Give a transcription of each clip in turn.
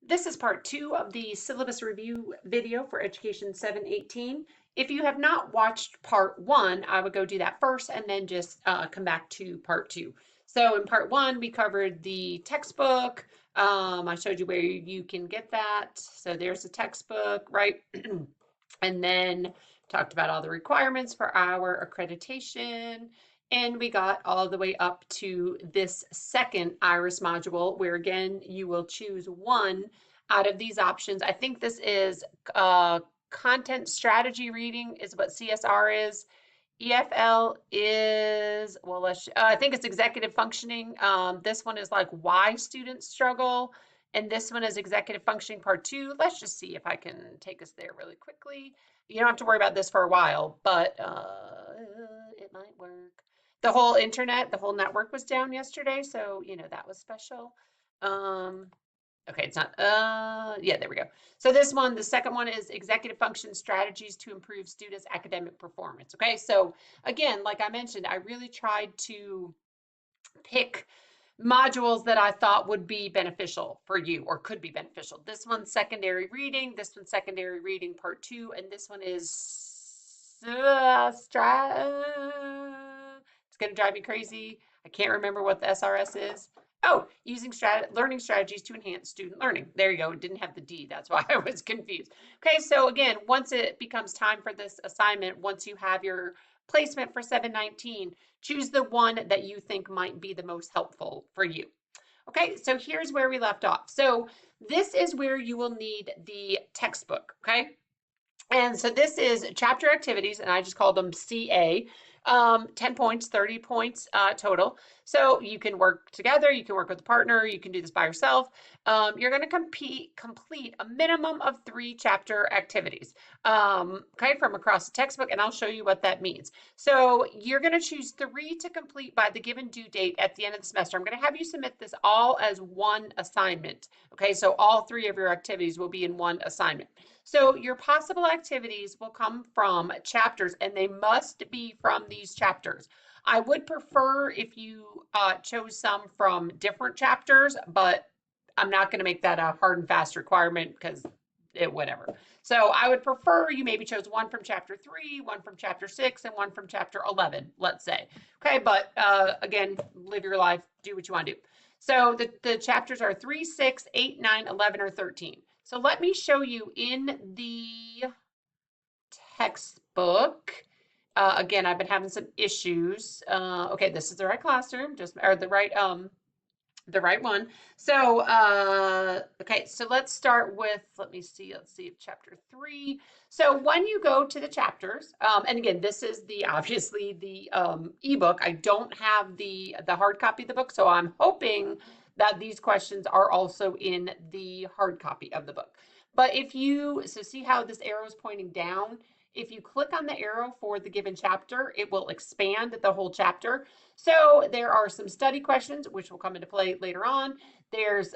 This is part 2 of the syllabus review video for Education 718. If you have not watched part 1, I would go do that first and then just come back to part 2. So in part 1, we covered the textbook. I showed you where you can get that. So there's the textbook, right? And then talked about all the requirements for our accreditation. And we got all the way up to this second IRIS module, where again, you will choose one out of these options. I think this is content strategy reading is what CSR is. EFL is, well, I think it's executive functioning. This one is like why students struggle. And this one is executive functioning part 2. Let's just see if I can take us there really quickly. You don't have to worry about this for a while, but it might work. The whole internet, the whole network was down yesterday, so that was special. Okay, it's not, yeah, there we go. So this one, the second one is executive function strategies to improve students' academic performance. Okay, so again, like I mentioned, I really tried to pick modules that I thought would be beneficial for you or could be beneficial. This one's secondary reading, this one's secondary reading part 2, and this one is it's going to drive me crazy. I can't remember what the SRS is. Oh, using learning strategies to enhance student learning. There you go. It didn't have the D. That's why I was confused. Okay, so again, once it becomes time for this assignment, once you have your placement for 719, choose the one that you think might be the most helpful for you. Okay, so here's where we left off. So this is where you will need the textbook, okay? And so this is chapter activities, and I just called them CA. 10 points, 30 points total. So you can work together, you can work with a partner, you can do this by yourself. You're going to complete a minimum of 3 chapter activities, okay, from across the textbook, and I'll show you what that means. So you're going to choose 3 to complete by the given due date at the end of the semester. I'm going to have you submit this all as one assignment, okay? So all 3 of your activities will be in one assignment. So your possible activities will come from chapters, and they must be from these chapters. I would prefer if you chose some from different chapters, but I'm not going to make that a hard and fast requirement because whatever. So I would prefer you maybe chose one from chapter 3, one from chapter 6, and one from chapter 11, let's say. Okay, but again, live your life, do what you want to do. So the chapters are 3, 6, 8, 9, 11, or 13. So let me show you in the textbook. Again, I've been having some issues. Okay, this is the right classroom, or the right one. So, okay, so let's start with, let's see if chapter 3. So when you go to the chapters, and again, this is obviously the ebook. I don't have the hard copy of the book, so I'm hoping that these questions are also in the hard copy of the book. But so see how this arrow is pointing down? If you click on the arrow for the given chapter, it will expand the whole chapter. So there are some study questions, which will come into play later on. There's,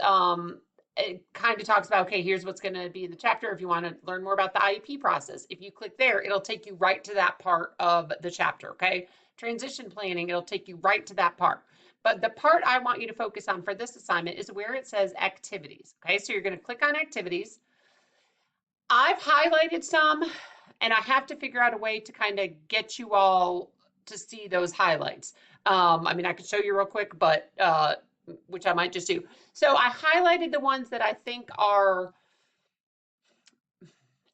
it kind of talks about, okay, here's what's going to be in the chapter if you want to learn more about the IEP process. If you click there, it'll take you right to that part of the chapter, okay? Transition planning, it'll take you right to that part. But the part I want you to focus on for this assignment is where it says activities, okay? So you're going to click on activities. I've highlighted some, and I have to figure out a way to kind of get you all to see those highlights. I mean, I could show you real quick, but which I might just do. So I highlighted the ones that I think are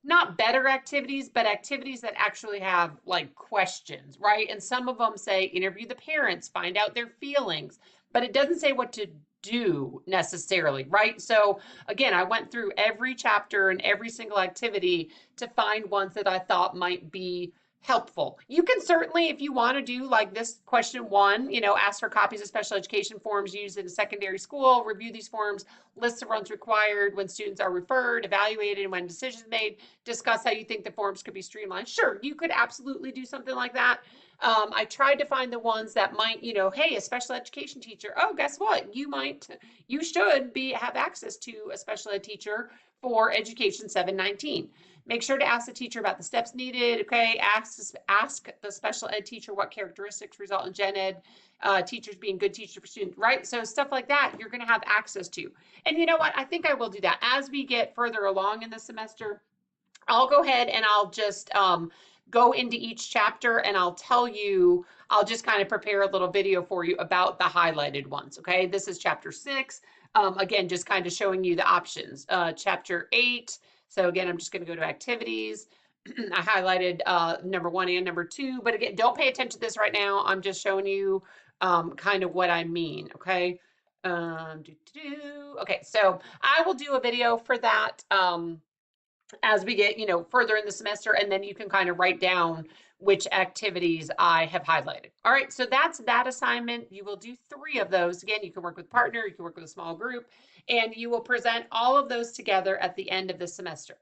not better activities, but activities that actually have like questions, right? And some of them say interview the parents, find out their feelings, but it doesn't say what to do necessarily, right? So again, I went through every chapter and every single activity to find ones that I thought might be helpful. You can certainly, if you want to do like this question 1, ask for copies of special education forms used in a secondary school, review these forms, list the runs required when students are referred, evaluated, and when decisions made, discuss how you think the forms could be streamlined. Sure, you could absolutely do something like that. I tried to find the ones that might, hey, a special education teacher. Oh, guess what? You should have access to a special ed teacher for Education 719. Make sure to ask the teacher about the steps needed. Okay, ask the special ed teacher what characteristics result in gen ed teachers being good teachers for students, right? So stuff like that, you're going to have access to. And you know what? I think I will do that as we get further along in the semester. I'll go ahead and I'll just go into each chapter and I'll just kind of prepare a little video for you about the highlighted ones. Okay, this is chapter 6. Again, just kind of showing you the options. Chapter 8. So again, I'm just going to go to activities. I highlighted number 1 and number 2, but again, don't pay attention to this right now. I'm just showing you kind of what I mean. Okay. Okay, so I will do a video for that as we get, further in the semester, and then you can kind of write down which activities I have highlighted. All right, so that's that assignment. You will do 3 of those. Again, you can work with partner, you can work with a small group, and you will present all of those together at the end of the semester.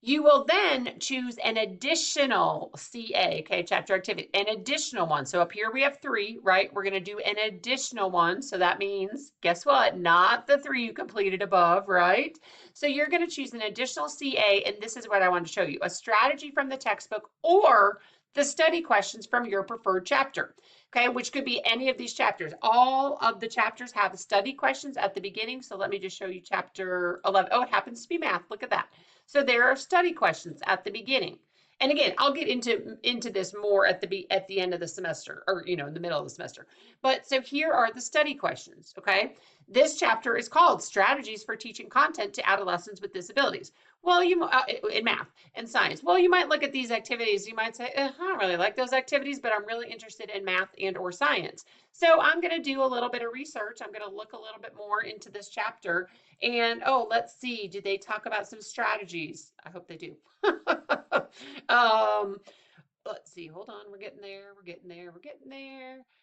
You will then choose an additional CA, okay, chapter activity, an additional one. So up here we have 3, right? We're going to do an additional one. So that means, guess what? Not the 3 you completed above, right? So you're going to choose an additional CA, and this is what I want to show you, a strategy from the textbook or the study questions from your preferred chapter, okay, which could be any of these chapters. All of the chapters have study questions at the beginning. So let me just show you chapter 11. Oh, it happens to be math. Look at that. So there are study questions at the beginning. And again, I'll get into this more at the end of the semester, or in the middle of the semester. But so here are the study questions, okay? This chapter is called Strategies for Teaching Content to Adolescents with Disabilities. Well, in math and science. Well, you might look at these activities. You might say, I don't really like those activities, but I'm really interested in math and or science. So I'm going to do a little bit of research. I'm going to look a little bit more into this chapter. And let's see, do they talk about some strategies? I hope they do. Let's see, hold on, we're getting there.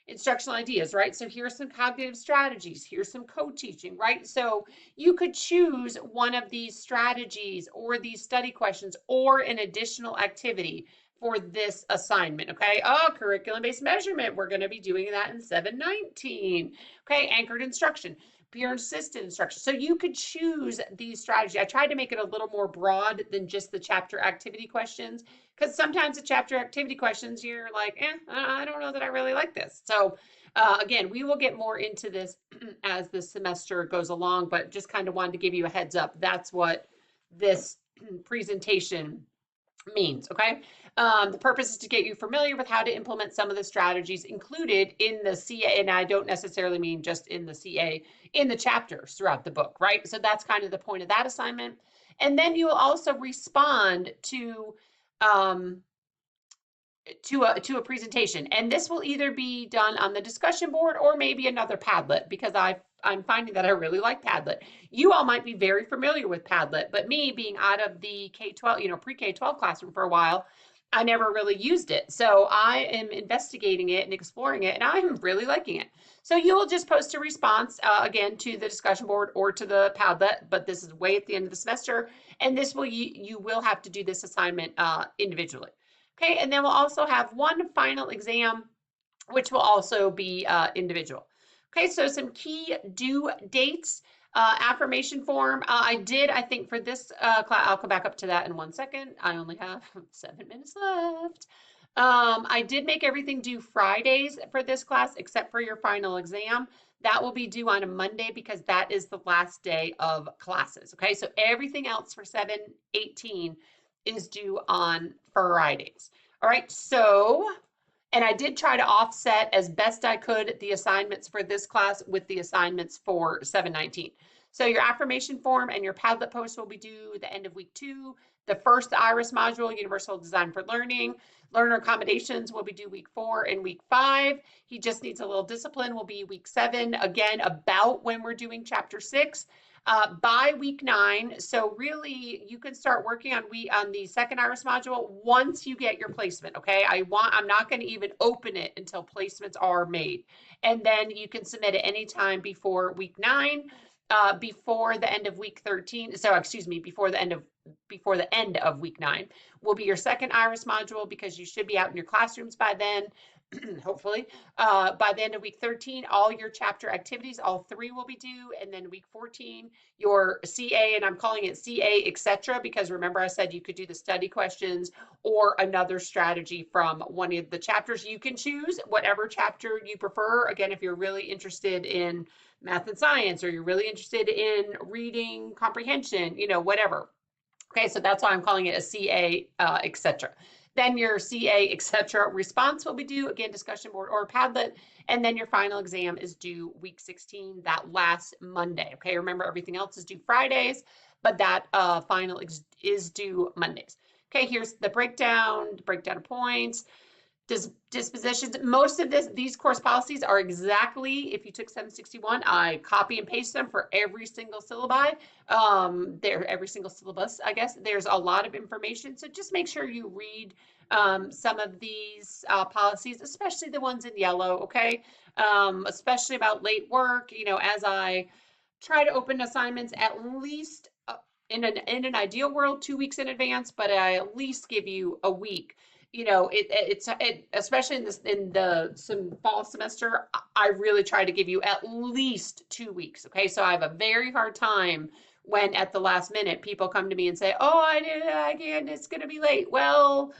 Instructional ideas, right? So here's some cognitive strategies. Here's some co-teaching, right? So you could choose one of these strategies or these study questions or an additional activity for this assignment, okay? Oh, curriculum-based measurement. We're going to be doing that in 719. Okay, anchored instruction, peer-assisted instruction. So you could choose these strategies. I tried to make it a little more broad than just the chapter activity questions, because sometimes the chapter activity questions, you're like, I don't know that I really like this. So again, we will get more into this as the semester goes along, but just kind of wanted to give you a heads up. That's what this presentation means, okay? The purpose is to get you familiar with how to implement some of the strategies included in the CA, and I don't necessarily mean just in the CA, in the chapters throughout the book, right? So that's kind of the point of that assignment. And then you will also respond to a presentation, and this will either be done on the discussion board or maybe another Padlet, because I'm finding that I really like Padlet. You all might be very familiar with Padlet, but me being out of the K-12, pre-K-12 classroom for a while, I never really used it. So I am investigating it and exploring it, and I'm really liking it. So you'll just post a response, again, to the discussion board or to the Padlet, but this is way at the end of the semester, and you will have to do this assignment individually. Okay, and then we'll also have one final exam, which will also be individual. Okay, so some key due dates. Affirmation form. I think for this class, I'll come back up to that in 1 second. I only have 7 minutes left. I did make everything due Fridays for this class, except for your final exam. That will be due on a Monday because that is the last day of classes. Okay, so everything else for 7/18 is due on Fridays. All right, so, and I did try to offset as best I could the assignments for this class with the assignments for 7/19. So your affirmation form and your Padlet post will be due the end of week 2. The first IRIS module, Universal Design for Learning, learner accommodations will be due week 4 and week 5. He just needs a little discipline will be week 7, again, about when we're doing chapter 6. By week 9, so really you can start working on the second IRIS module once you get your placement, okay? I'm not going to even open it until placements are made, and then you can submit it anytime before week 9. before the end of week 13. So excuse me, before the end of week 9 will be your second Iris module, because you should be out in your classrooms by then. Hopefully, by the end of week 13, all your chapter activities, all 3 will be due. And then week 14, your CA, and I'm calling it CA, etc., because remember I said you could do the study questions or another strategy from one of the chapters. You can choose whatever chapter you prefer. Again, if you're really interested in math and science, or you're really interested in reading comprehension, whatever. Okay, so that's why I'm calling it a CA, etc. Then your CA, etc. response will be due, again, discussion board or Padlet, and then your final exam is due week 16, that last Monday. Okay, remember everything else is due Fridays, but that final is due Mondays. Okay, here's the breakdown of points. Dispositions. Most of these course policies are exactly, if you took 761, I copy and paste them for every single syllabi. Every single syllabus, I guess. There's a lot of information, so just make sure you read some of these policies, especially the ones in yellow, okay? Especially about late work, as I try to open assignments at least in an ideal world 2 weeks in advance, but I at least give you a week. It's especially in the fall semester, I really try to give you at least 2 weeks. Okay, so I have a very hard time when at the last minute people come to me and say, "Oh, I can't. It's going to be late." Well,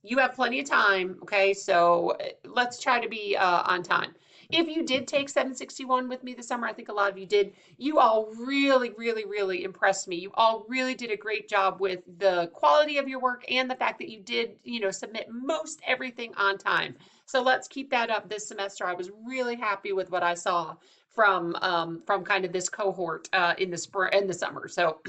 you have plenty of time. Okay, so let's try to be on time. If you did take 761 with me this summer, I think a lot of you did. You all really, really, really impressed me. You all really did a great job with the quality of your work and the fact that you did, submit most everything on time. So let's keep that up this semester. I was really happy with what I saw from kind of this cohort in the summer. So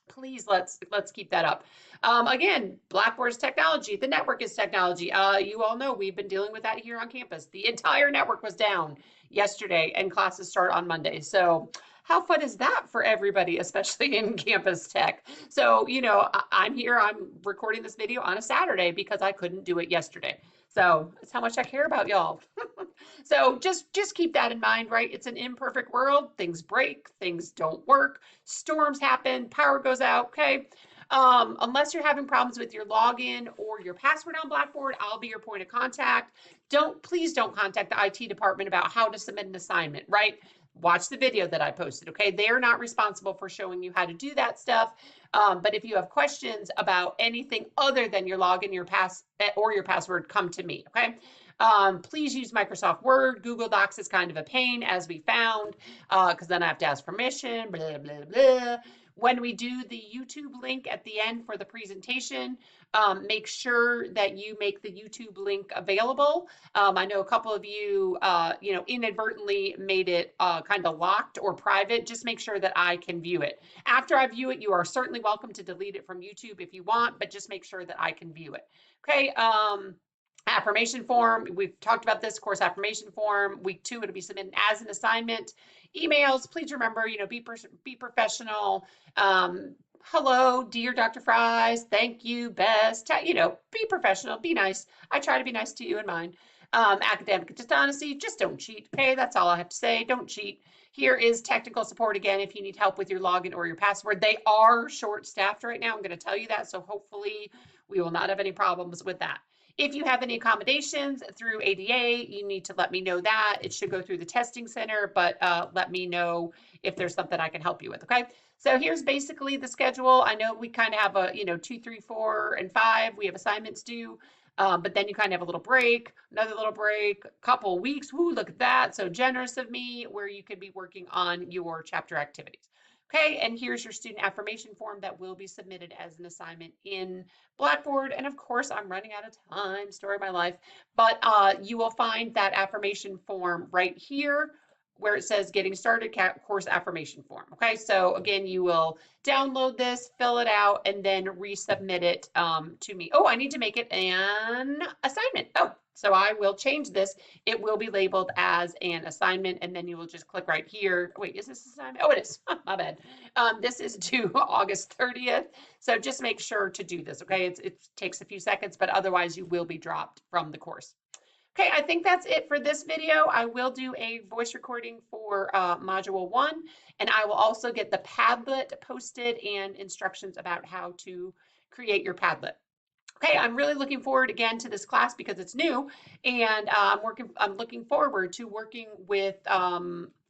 please let's keep that up. Again, Blackboard is technology. The network is technology. You all know we've been dealing with that here on campus. The entire network was down yesterday, and classes start on Monday. So how fun is that for everybody, especially in campus tech? So, I'm here, I'm recording this video on a Saturday because I couldn't do it yesterday. So that's how much I care about y'all. So just keep that in mind, right? It's an imperfect world. Things break, things don't work, storms happen, power goes out, okay? Unless you're having problems with your login or your password on Blackboard, I'll be your point of contact. Please don't contact the IT department about how to submit an assignment, right? Watch the video that I posted, okay? They're not responsible for showing you how to do that stuff. But if you have questions about anything other than your login, your password, come to me, okay? Please use Microsoft Word. Google Docs is kind of a pain, as we found, because then I have to ask permission, blah, blah, blah. When we do the YouTube link at the end for the presentation, make sure that you make the YouTube link available. I know a couple of you, inadvertently made it kind of locked or private. Just make sure that I can view it. After I view it, you are certainly welcome to delete it from YouTube if you want, but just make sure that I can view it. Okay. Affirmation form, we've talked about this course affirmation form. Week 2, it'll be submitted as an assignment. Emails, please remember, be professional. Hello, dear Dr. Fries, thank you, best. Be professional, be nice. I try to be nice to you and mine. Academic dishonesty, just don't cheat. Okay, that's all I have to say. Don't cheat. Here is technical support again if you need help with your login or your password. They are short-staffed right now. I'm going to tell you that, so hopefully we will not have any problems with that. If you have any accommodations through ADA, you need to let me know that. It should go through the testing center, but let me know if there's something I can help you with, okay? So here's basically the schedule. I know we kind of have a, 2, 3, 4, and 5. We have assignments due, but then you kind of have a little break, another little break, couple weeks. Woo, look at that. So generous of me, where you could be working on your chapter activities. Okay, and here's your student affirmation form that will be submitted as an assignment in Blackboard. And of course, I'm running out of time, story of my life, but you will find that affirmation form right here where it says getting started course affirmation form. Okay, so again, you will download this, fill it out, and then resubmit it to me. Oh, I need to make it an assignment. Oh, so I will change this. It will be labeled as an assignment, and then you will just click right here. Wait, is this assignment? Oh, it is. My bad. This is due August 30th. So just make sure to do this, okay? It takes a few seconds, but otherwise you will be dropped from the course. Okay, I think that's it for this video. I will do a voice recording for Module 1, and I will also get the Padlet posted and instructions about how to create your Padlet. Okay, I'm really looking forward again to this class because it's new, and I'm looking forward to working with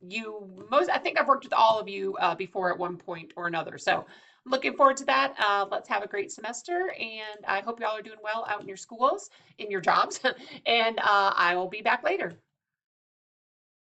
you. I think I've worked with all of you before at one point or another. So I'm looking forward to that. Let's have a great semester, and I hope y'all are doing well out in your schools, in your jobs, and I will be back later.